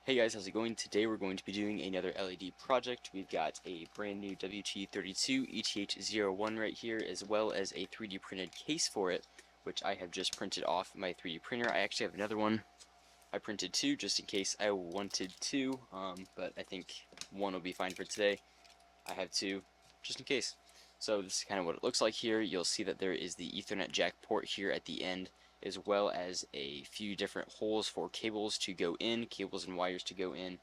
Hey guys, how's it going? Today we're going to be doing another LED project. We've got a brand new WT32-ETH01 right here, as well as a 3D printed case for it, which I have just printed off my 3D printer. I actually have another one. I printed two just in case I wanted two, but I think one will be fine for today. I have two just in case. So this is kind of what it looks like here. You'll see that there is the Ethernet jack port here at the end, as well as a few different holes for cables to go in, cables and wires to go in.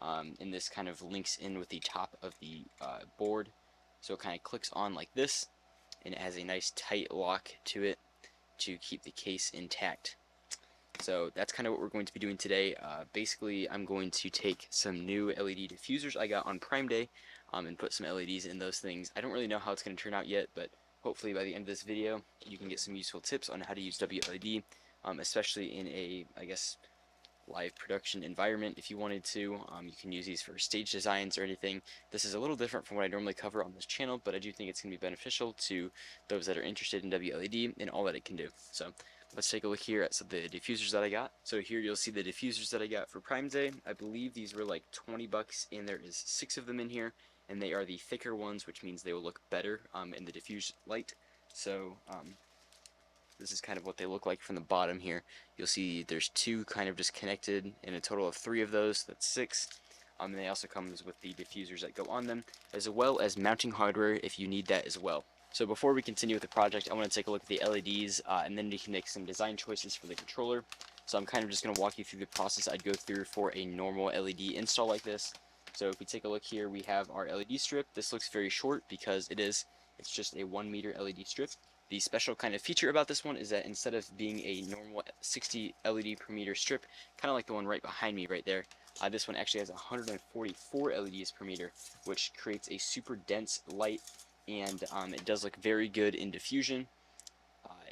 And this kind of links in with the top of the board. So it kind of clicks on like this, and it has a nice tight lock to it to keep the case intact. So that's kind of what we're going to be doing today. Basically, I'm going to take some new LED diffusers I got on Prime Day and put some LEDs in those things. I don't really know how it's going to turn out yet, but hopefully by the end of this video, you can get some useful tips on how to use WLED, especially in a, I guess, live production environment. If you wanted to, you can use these for stage designs or anything. This is a little different from what I normally cover on this channel, but I do think it's going to be beneficial to those that are interested in WLED and all that it can do. So let's take a look here at some of the diffusers that I got. So here you'll see the diffusers that I got for Prime Day. I believe these were like 20 bucks, and there is 6 of them in here, and they are the thicker ones, which means they will look better in the diffuse light. So this is kind of what they look like from the bottom here. You'll see there's 2 kind of just connected, and a total of 3 of those. That's 6. And they also comes with the diffusers that go on them, as well as mounting hardware if you need that as well. So before we continue with the project, I want to take a look at the LEDs, and then we can make some design choices for the controller. So I'm kind of just going to walk you through the process I'd go through for a normal LED install like this. So if we take a look here, we have our LED strip. This looks very short because it's just a 1 meter LED strip. The special kind of feature about this one is that instead of being a normal 60 LED per meter strip, kind of like the one right behind me right there, this one actually has 144 LEDs per meter, which creates a super dense light, and it does look very good in diffusion.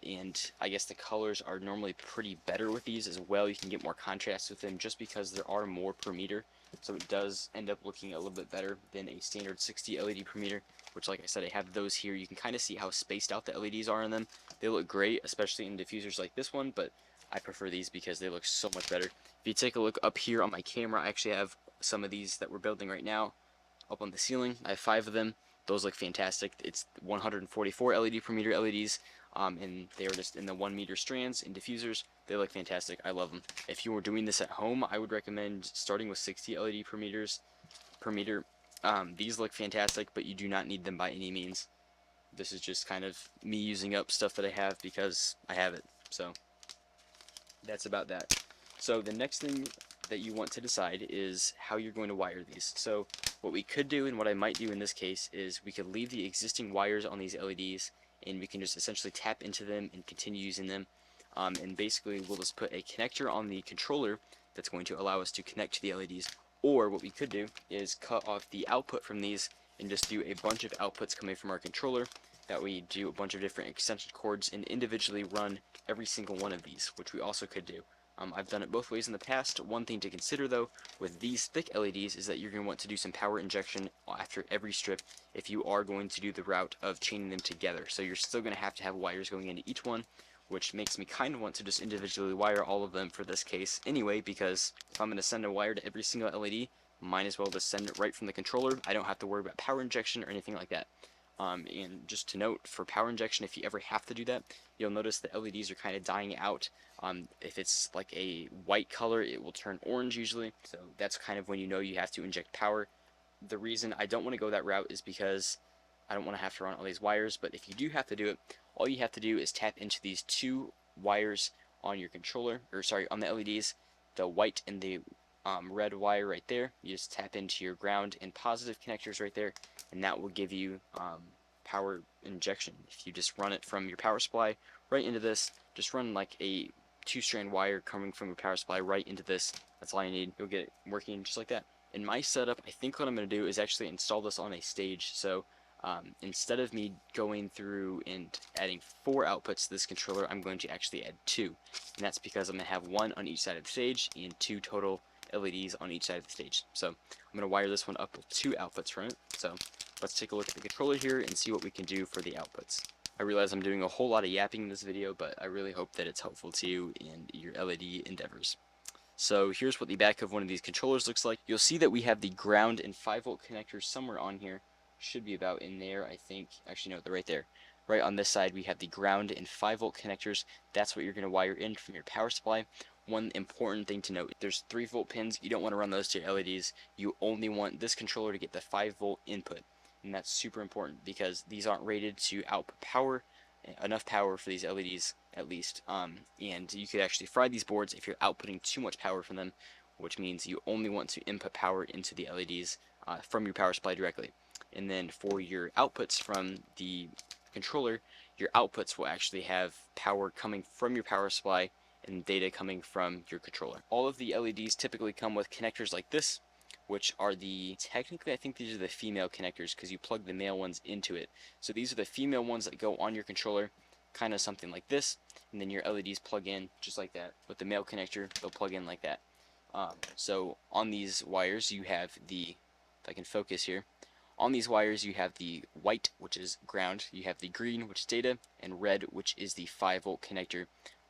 And I guess the colors are normally pretty better with these as well. You can get more contrast with them just because there are more per meter, so it does end up looking a little bit better than a standard 60 LED per meter, which, like I said, I have those here. You can kind of see how spaced out the LEDs are in them. They look great, especially in diffusers like this one, but I prefer these because they look so much better. If you take a look up here on my camera, I actually have some of these that we're building right now up on the ceiling. I have 5 of them. Those look fantastic. It's 144 LED per meter LEDs, and they are just in the 1 meter strands in diffusers. They look fantastic. I love them. If you were doing this at home, I would recommend starting with 60 LED per meter. These look fantastic, but you do not need them by any means. This is just kind of me using up stuff that I have because I have it. So that's about that. So the next thing that you want to decide is how you're going to wire these. So what we could do, and what I might do in this case, is we could leave the existing wires on these LEDs, and we can just essentially tap into them and continue using them. And basically we'll just put a connector on the controller that's going to allow us to connect to the LEDs. Or what we could do is cut off the output from these and just do a bunch of outputs coming from our controller. That we do a bunch of different extension cords and individually run every single one of these, which we also could do. I've done it both ways in the past. One thing to consider though with these thick LEDs is that you're going to want to do some power injection after every strip if you are going to do the route of chaining them together. So you're still going to have wires going into each one, which makes me kind of want to just individually wire all of them for this case anyway, because if I'm going to send a wire to every single LED, might as well just send it right from the controller. I don't have to worry about power injection or anything like that. And just to note, for power injection, if you ever have to do that, you'll notice the LEDs are kind of dying out. If it's like a white color, it will turn orange usually, so that's kind of when you know you have to inject power. The reason I don't want to go that route is because I don't want to have to run all these wires, but if you do have to do it, all you have to do is tap into these 2 wires on your controller, or sorry, on the LEDs, the white and the red wire right there. You just tap into your ground and positive connectors right there, and that will give you power injection. If you just run it from your power supply right into this, just run like a 2-strand wire coming from your power supply right into this. That's all you need. You'll get it working just like that. In my setup, I think what I'm going to do is actually install this on a stage. So instead of me going through and adding 4 outputs to this controller, I'm going to actually add 2. And that's because I'm going to have 1 on each side of the stage and 2 total LEDs on each side of the stage. So I'm going to wire this one up with 2 outputs from it. So let's take a look at the controller here and see what we can do for the outputs. I realize I'm doing a whole lot of yapping in this video, but I really hope that it's helpful to you in your LED endeavors. So here's what the back of one of these controllers looks like. You'll see that we have the ground and 5-volt connectors somewhere on here. Should be about in there, I think. Actually, no, they're right there. Right on this side, we have the ground and 5-volt connectors. That's what you're going to wire in from your power supply. One important thing to note, there's 3-volt pins. You don't want to run those to your LEDs. You only want this controller to get the 5-volt input. And that's super important because these aren't rated to output power, enough power for these LEDs at least. And you could actually fry these boards if you're outputting too much power from them, which means you only want to input power into the LEDs from your power supply directly. And then for your outputs from the controller, your outputs will actually have power coming from your power supply and data coming from your controller. All of the LEDs typically come with connectors like this, which are technically I think these are the female connectors because you plug the male ones into it. So these are the female ones that go on your controller, kind of something like this, and then your LEDs plug in just like that. With the male connector, they'll plug in like that. So on these wires you have if I can focus here, on these wires you have the white, which is ground, you have the green, which is data, and red, which is the 5-volt connector.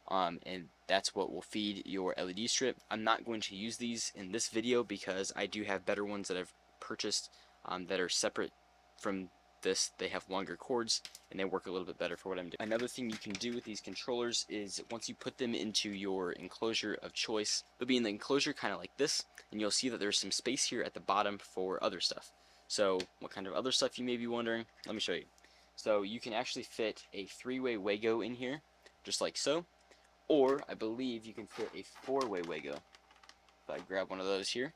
And that's what will feed your LED strip. I'm not going to use these in this video because I do have better ones that I've purchased that are separate from this. They have longer cords and they work a little bit better for what I'm doing. Another thing you can do with these controllers is once you put them into your enclosure of choice, they'll be in the enclosure kind of like this, and you'll see that there's some space here at the bottom for other stuff. So what kind of other stuff you may be wondering? Let me show you. So you can actually fit a 3-way Wago in here, just like so. Or, I believe you can fit a 4-way Wago. If I grab one of those here.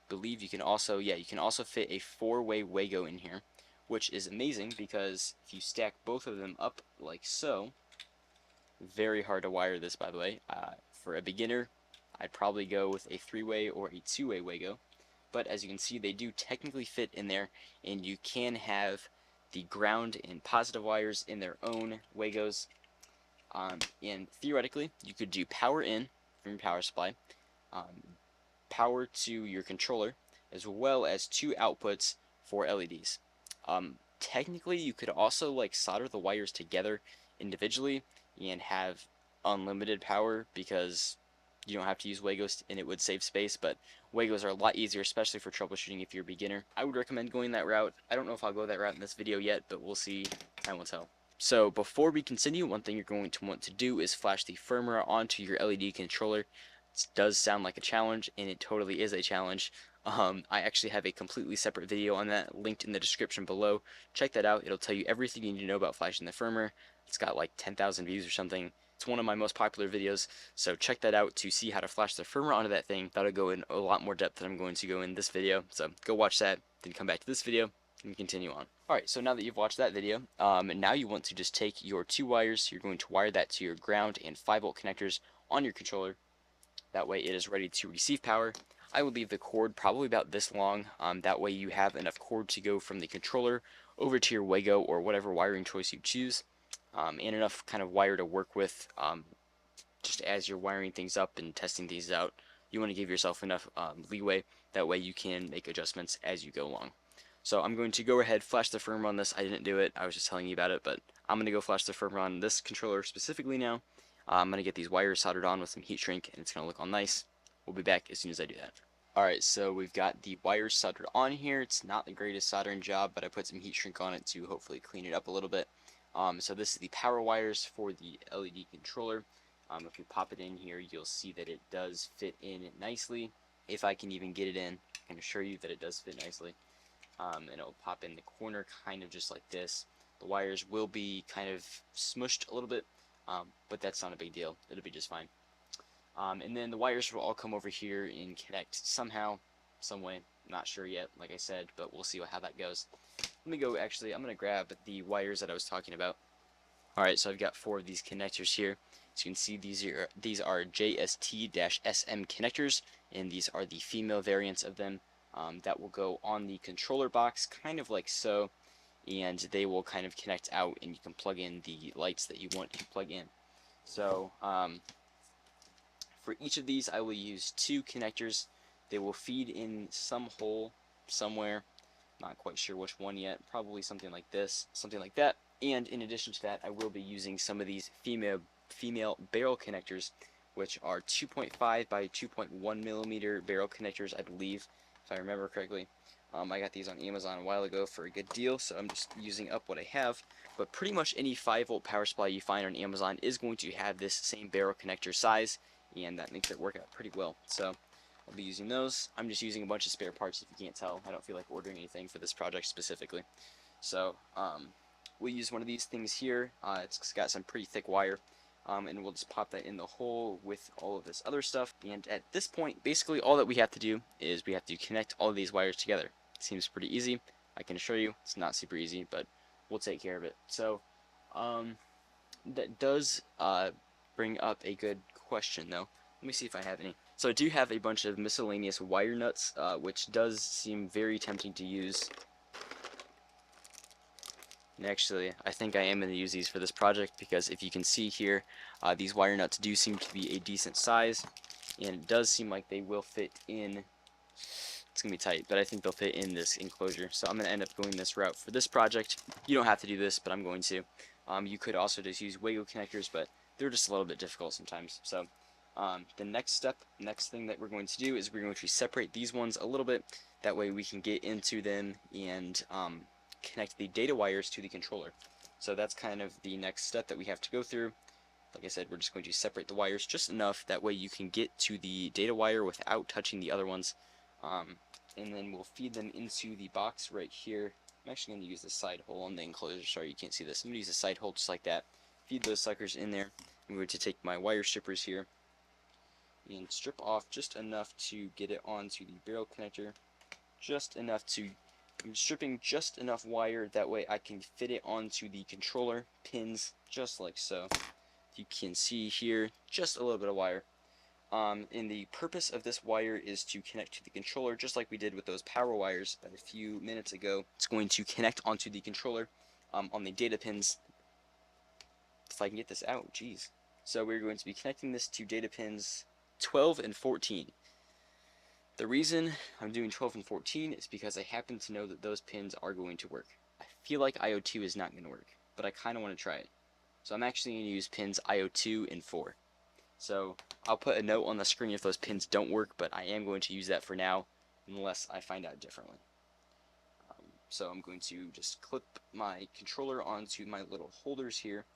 Believe you can also, you can also fit a 4-way Wago in here, which is amazing because if you stack both of them up like so, very hard to wire this, by the way. For a beginner, I'd probably go with a 3-way or a 2-way Wago. But as you can see, they do technically fit in there, and you can have the ground and positive wires in their own Wagos. And theoretically, you could do power in from your power supply, power to your controller, as well as 2 outputs for LEDs. Technically, you could also like solder the wires together individually and have unlimited power because you don't have to use Wagos and it would save space, but Wagos are a lot easier, especially for troubleshooting if you're a beginner. I would recommend going that route. I don't know if I'll go that route in this video yet, but we'll see. Time will tell. So before we continue, one thing you're going to want to do is flash the firmware onto your LED controller. It does sound like a challenge, and it totally is a challenge. I actually have a completely separate video on that linked in the description below. Check that out. It'll tell you everything you need to know about flashing the firmware. It's got like 10,000 views or something. It's one of my most popular videos, so check that out to see how to flash the firmware onto that thing. That'll go in a lot more depth than I'm going to go in this video, so go watch that, then come back to this video, and continue on. Alright, so now that you've watched that video, now you want to just take your 2 wires, you're going to wire that to your ground and 5-volt connectors on your controller. That way it is ready to receive power. I would leave the cord probably about this long, that way you have enough cord to go from the controller over to your Wago or whatever wiring choice you choose. And enough kind of wire to work with just as you're wiring things up and testing things out. You want to give yourself enough leeway, that way you can make adjustments as you go along. So I'm going to go ahead, flash the firmware on this. I didn't do it, I was just telling you about it, but I'm going to go flash the firmware on this controller specifically now. I'm going to get these wires soldered on with some heat shrink, and it's going to look all nice. We'll be back as soon as I do that. Alright, so we've got the wires soldered on here. It's not the greatest soldering job, but I put some heat shrink on it to hopefully clean it up a little bit. So this is the power wires for the LED controller. If you pop it in here, you'll see that it does fit in nicely. If I can even get it in, I can assure you that it does fit nicely. And it'll pop in the corner kind of just like this. The wires will be kind of smushed a little bit, but that's not a big deal. It'll be just fine. And then the wires will all come over here and connect somehow, some way. Not sure yet, like I said, but we'll see how that goes. Let me go, actually, I'm going to grab the wires that I was talking about. Alright, so I've got 4 of these connectors here. So you can see these are JST-SM connectors, and these are the female variants of them. That will go on the controller box, kind of like so, and they will kind of connect out, and you can plug in the lights that you want to plug in. So, for each of these, I will use 2 connectors. They will feed in some hole somewhere. Not quite sure which one yet. Probably something like this, something like that. And in addition to that, I will be using some of these female barrel connectors, which are 2.5 by 2.1 millimeter barrel connectors, I believe, if I remember correctly. I got these on Amazon a while ago for a good deal, so I'm just using up what I have. But pretty much any 5-volt power supply you find on Amazon is going to have this same barrel connector size, and that makes it work out pretty well. So I'll be using those. I'm just using a bunch of spare parts if you can't tell. I don't feel like ordering anything for this project specifically. So we'll use one of these things here. It's got some pretty thick wire. And we'll just pop that in the hole with all of this other stuff. And at this point, basically all that we have to do is we have to connect all of these wires together. It seems pretty easy. I can assure you it's not super easy, but we'll take care of it. So that does bring up a good question, though. Let me see if I have any. So I do have a bunch of miscellaneous wire nuts, which does seem very tempting to use. And actually, I think I am going to use these for this project because if you can see here, these wire nuts do seem to be a decent size, and it does seem like they will fit in. It's going to be tight, but I think they'll fit in this enclosure. So I'm going to end up going this route for this project. You don't have to do this, but I'm going to. You could also just use Wago connectors, but they're just a little bit difficult sometimes. So the next thing that we're going to do is we're going to separate these ones a little bit. That way we can get into them and connect the data wires to the controller. So that's kind of the next step that we have to go through. Like I said, we're just going to separate the wires just enough, that way you can get to the data wire without touching the other ones. And then we'll feed them into the box right here. I'm actually going to use the side hole on the enclosure. Sorry you can't see this. I'm going to use a side hole just like that. Feed those suckers in there. I'm going to take my wire strippers here and strip off just enough to get it onto the barrel connector. Just enough to I'm stripping just enough wire, that way I can fit it onto the controller pins, just like so. You can see here, just a little bit of wire. And the purpose of this wire is to connect to the controller, just like we did with those power wires a few minutes ago. It's going to connect onto the controller on the data pins. If I can get this out, jeez. So we're going to be connecting this to data pins 12 and 14. The reason I'm doing 12 and 14 is because I happen to know that those pins are going to work. I feel like IO2 is not going to work, but I kind of want to try it. So I'm actually going to use pins IO2 and 4. So I'll put a note on the screen if those pins don't work, but I am going to use that for now, unless I find out differently. So I'm going to just clip my controller onto my little holders here,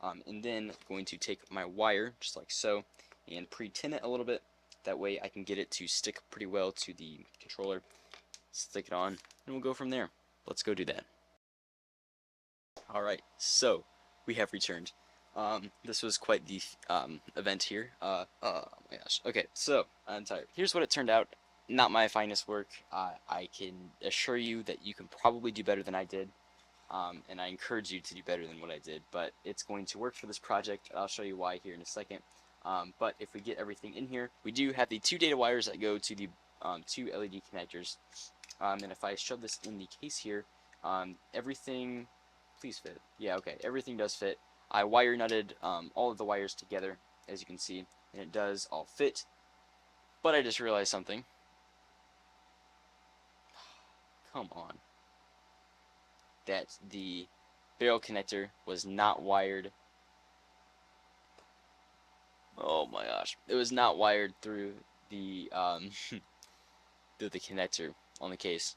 and then I'm going to take my wire, just like so, and pre-tin it a little bit. That way I can get it to stick pretty well to the controller. Stick it on, and we'll go from there. Let's go do that. Alright, so we have returned. This was quite the event here. Oh my gosh. Okay, so I'm tired. Here's what it turned out. Not my finest work. I can assure you that you can probably do better than I did. And I encourage you to do better than what I did. But it's going to work for this project. I'll show you why here in a second. But if we get everything in here, we do have the 2 data wires that go to the 2 LED connectors. And if I shove this in the case here, everything, please fit. Yeah, okay, everything does fit. I wire nutted all of the wires together, as you can see, and it does all fit. But I just realized something. Come on. That the barrel connector was not wired. Oh my gosh, it was not wired through the through the connector on the case.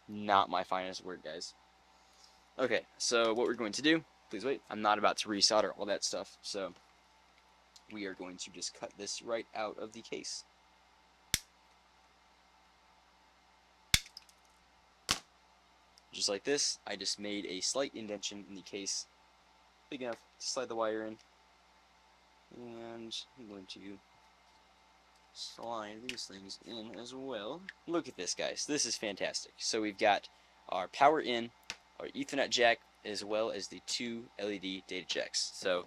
Not my finest work, guys. Okay, so what we're going to do, please wait, I'm not about to resolder all that stuff, so we are going to just cut this right out of the case. Just like this, I just made a slight indentation in the case, big enough to slide the wire in. And I'm going to slide these things in as well. Look at this, guys. This is fantastic. So we've got our power in, our Ethernet jack, as well as the 2 LED data jacks. So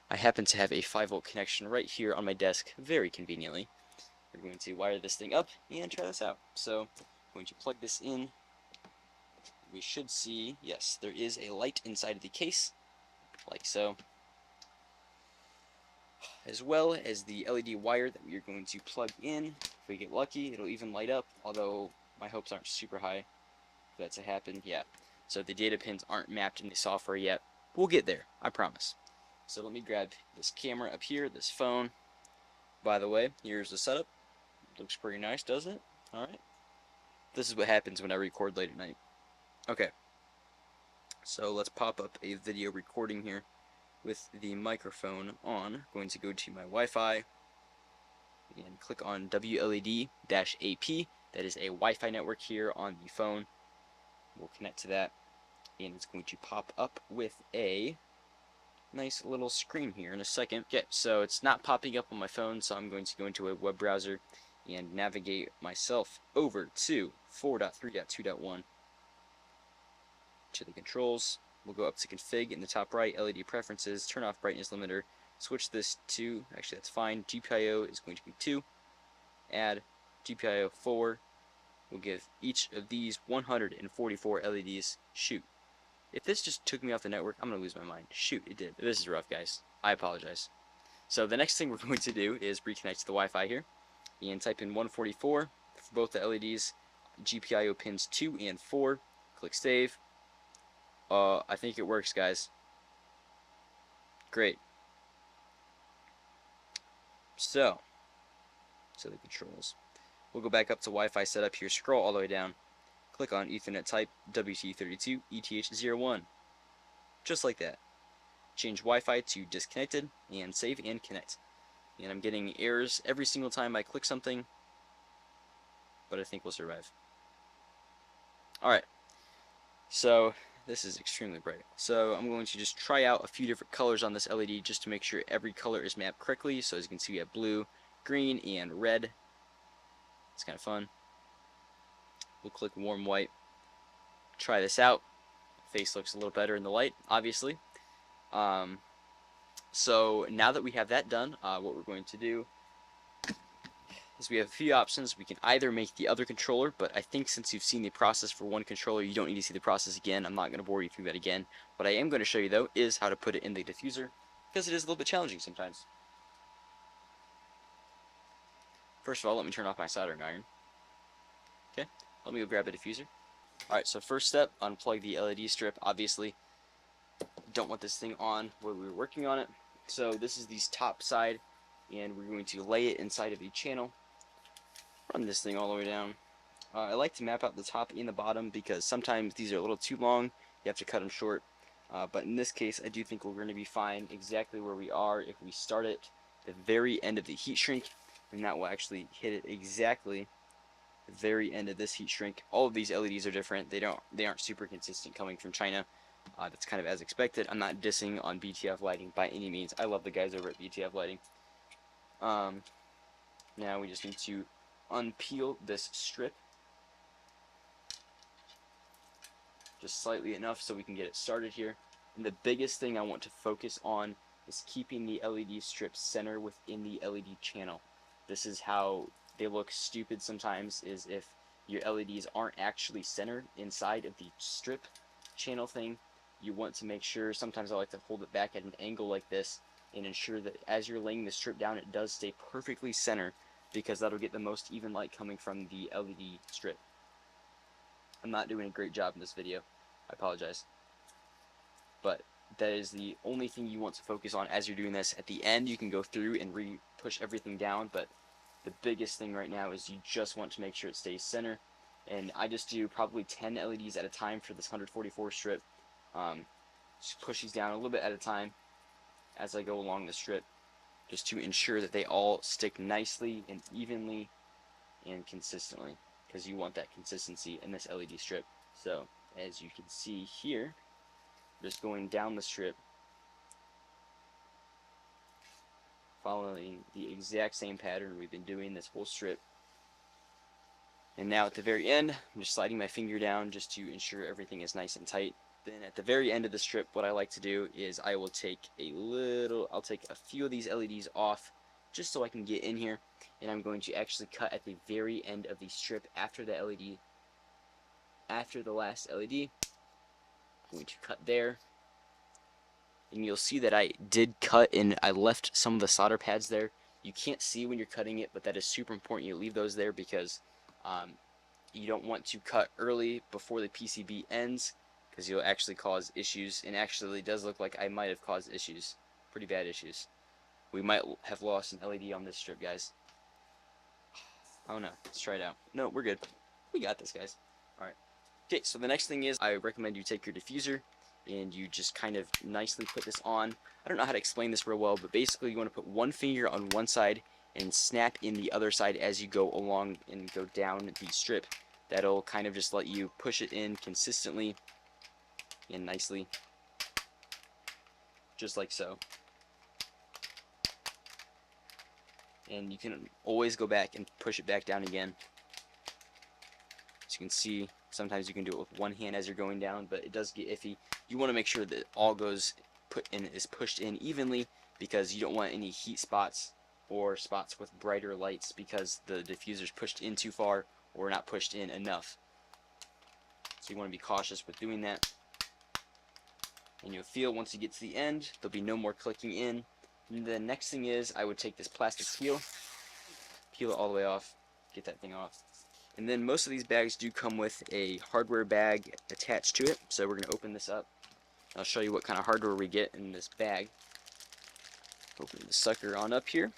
I happen to have a 5-volt connection right here on my desk, very conveniently. We're going to wire this thing up and try this out. So I'm going to plug this in. We should see, yes, there is a light inside of the case, like so, as well as the LED wire that we are going to plug in. If we get lucky, it'll even light up, although my hopes aren't super high for that to happen. Yeah, so the data pins aren't mapped in the software yet. We'll get there, I promise. So let me grab this camera up here, this phone. By the way, here's the setup. Looks pretty nice, doesn't it? Alright. This is what happens when I record late at night. Okay. So let's pop up a video recording here with the microphone on. I'm going to go to my Wi-Fi and click on WLED-AP. That is a Wi-Fi network here on the phone. We'll connect to that, and it's going to pop up with a nice little screen here in a second. Okay, so it's not popping up on my phone, so I'm going to go into a web browser and navigate myself over to 4.3.2.1 to the controls. We'll go up to config in the top right, LED preferences, turn off brightness limiter, switch this to, actually that's fine, GPIO is going to be 2, add GPIO 4, we'll give each of these 144 LEDs, shoot. If this just took me off the network, I'm going to lose my mind. Shoot, it did. This is rough, guys. I apologize. So the next thing we're going to do is reconnect to the Wi-Fi here and type in 144 for both the LEDs, GPIO pins 2 and 4, click save. I think it works, guys. Great. So the controls. We'll go back up to Wi-Fi setup here, scroll all the way down, click on Ethernet type WT32-ETH01. Just like that. Change Wi-Fi to disconnected and save and connect. And I'm getting errors every single time I click something, but I think we'll survive. Alright, so this is extremely bright. So I'm going to just try out a few different colors on this LED just to make sure every color is mapped correctly. So as you can see, we have blue, green, and red. It's kind of fun. We'll click warm white. Try this out. Face looks a little better in the light, obviously. So now that we have that done, what we're going to do is we have a few options. We can either make the other controller, but I think since you've seen the process for one controller, you don't need to see the process again. I'm not going to bore you through that again. What I am going to show you, though, is how to put it in the diffuser, because it is a little bit challenging sometimes. First of all, let me turn off my soldering iron. Okay, let me go grab a diffuser. Alright, so first step, unplug the LED strip. Obviously, don't want this thing on while we were working on it. So this is the top side, and we're going to lay it inside of a channel. Run this thing all the way down. I like to map out the top and the bottom because sometimes these are a little too long. You have to cut them short. But in this case, I do think we're going to be fine exactly where we are if we start at the very end of the heat shrink, and that will actually hit it exactly the very end of this heat shrink. All of these LEDs are different. They aren't super consistent coming from China. That's kind of as expected. I'm not dissing on BTF lighting by any means. I love the guys over at BTF lighting. Now we just need to unpeel this strip just slightly enough so we can get it started here. And the biggest thing I want to focus on is keeping the LED strip center within the LED channel. This is how they look stupid sometimes, is if your LEDs aren't actually centered inside of the strip channel thing. You want to make sure, sometimes I like to hold it back at an angle like this and ensure that as you're laying the strip down, it does stay perfectly center, because that'll get the most even light coming from the LED strip. I'm not doing a great job in this video. I apologize. But that is the only thing you want to focus on as you're doing this. At the end, you can go through and push everything down, but the biggest thing right now is you just want to make sure it stays center. And I just do probably 10 LEDs at a time for this 144 strip. Just push these down a little bit at a time as I go along the strip, just to ensure that they all stick nicely and evenly and consistently, because you want that consistency in this LED strip. So as you can see here, just going down the strip, following the exact same pattern we've been doing this whole strip. And now at the very end, I'm just sliding my finger down just to ensure everything is nice and tight. Then at the very end of the strip, what I like to do is I will take I'll take a few of these LEDs off just so I can get in here, and I'm going to actually cut at the very end of the strip after the LED, after the last LED. I'm going to cut there, and you'll see that I did cut and I left some of the solder pads there. You can't see when you're cutting it, but that is super important. You leave those there because you don't want to cut early before the PCB ends, because you'll actually cause issues, and actually it does look like I might have caused issues. Pretty bad issues. We might have lost an LED on this strip, guys. Oh no, let's try it out. No, we're good. We got this, guys. Alright. Okay, so the next thing is I recommend you take your diffuser and you just kind of nicely put this on. I don't know how to explain this real well, but basically you want to put one finger on one side and snap in the other side as you go along and go down the strip. That'll kind of just let you push it in consistently and nicely, just like so. And you can always go back and push it back down again. As you can see, sometimes you can do it with one hand as you're going down, but it does get iffy. You want to make sure that all is pushed in evenly, because you don't want any heat spots or spots with brighter lights because the diffuser's pushed in too far or not pushed in enough. So you want to be cautious with doing that. And you'll feel once you get to the end, there'll be no more clicking in. And the next thing is I would take this plastic peel it all the way off, get that thing off. And then most of these bags do come with a hardware bag attached to it. So we're going to open this up. I'll show you what kind of hardware we get in this bag. Open the sucker on up here.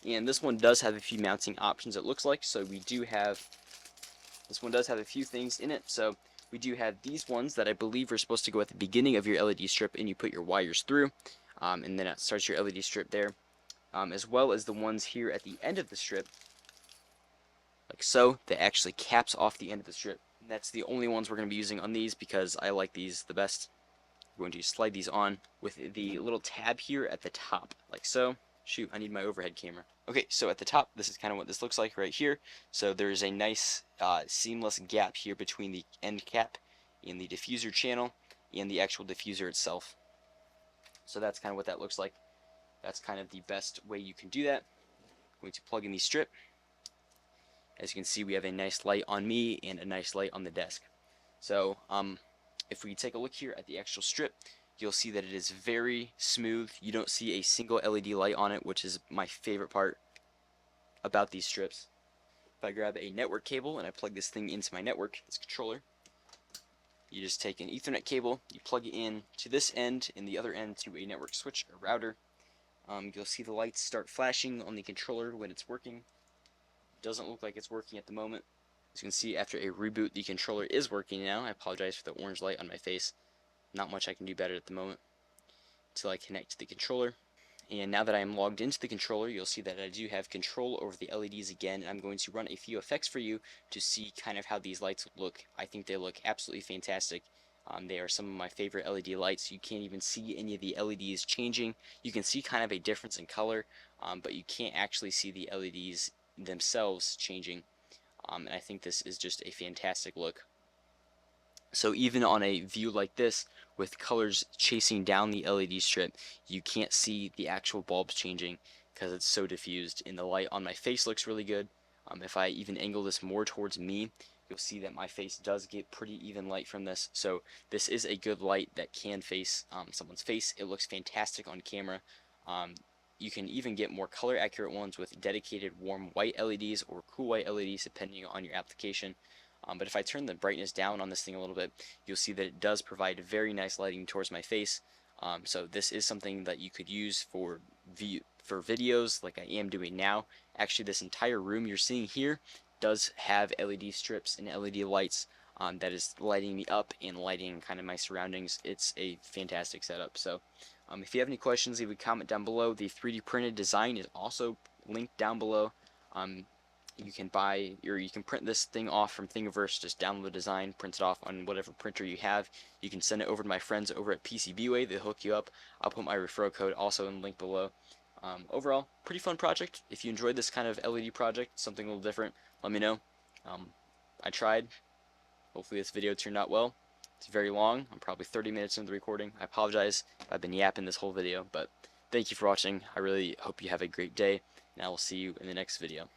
And this one does have a few mounting options, it looks like. So this one does have a few things in it. So we do have these ones that I believe are supposed to go at the beginning of your LED strip, and you put your wires through, and then it starts your LED strip there, as well as the ones here at the end of the strip, like so, that actually caps off the end of the strip. And that's the only ones we're going to be using on these because I like these the best. We're going to slide these on with the little tab here at the top, like so. Shoot, I need my overhead camera. Okay, so at the top, this is kind of what this looks like right here. So there's a nice seamless gap here between the end cap and the diffuser channel and the actual diffuser itself. So that's kind of what that looks like. That's kind of the best way you can do that. I'm going to plug in the strip. As you can see, we have a nice light on me and a nice light on the desk. So if we take a look here at the actual strip, you'll see that it is very smooth. You don't see a single LED light on it, which is my favorite part about these strips. If I grab a network cable and I plug this thing into my network, this controller, you just take an Ethernet cable, you plug it in to this end and the other end to a network switch or router. You'll see the lights start flashing on the controller when it's working. It doesn't look like it's working at the moment. As you can see, after a reboot, the controller is working now. I apologize for the orange light on my face. Not much I can do better at the moment until I connect to the controller. And now that I am logged into the controller, you'll see that I do have control over the LEDs again, and I'm going to run a few effects for you to see kind of how these lights look. I think they look absolutely fantastic. They are some of my favorite LED lights. You can't even see any of the LEDs changing. You can see kind of a difference in color, but you can't actually see the LEDs themselves changing. And I think this is just a fantastic look. So even on a view like this, with colors chasing down the LED strip, you can't see the actual bulbs changing because it's so diffused. And the light on my face looks really good. If I even angle this more towards me, you'll see that my face does get pretty even light from this. So this is a good light that can face someone's face. It looks fantastic on camera. You can even get more color accurate ones with dedicated warm white LEDs or cool white LEDs depending on your application. But if I turn the brightness down on this thing a little bit, you'll see that it does provide very nice lighting towards my face. So this is something that you could use for videos like I am doing now. Actually, this entire room you're seeing here does have LED strips and LED lights that is lighting me up and lighting kind of my surroundings. It's a fantastic setup. So if you have any questions, leave a comment down below. The 3D printed design is also linked down below. You can buy, or you can print this thing off from Thingiverse. Just download the design, print it off on whatever printer you have. You can send it over to my friends over at PCBWay. They'll hook you up. I'll put my referral code also in the link below. Overall, pretty fun project. If you enjoyed this kind of LED project, something a little different, let me know. I tried. Hopefully this video turned out well. It's very long. I'm probably 30 minutes into the recording. I apologize if I've been yapping this whole video, but thank you for watching. I really hope you have a great day, and I will see you in the next video.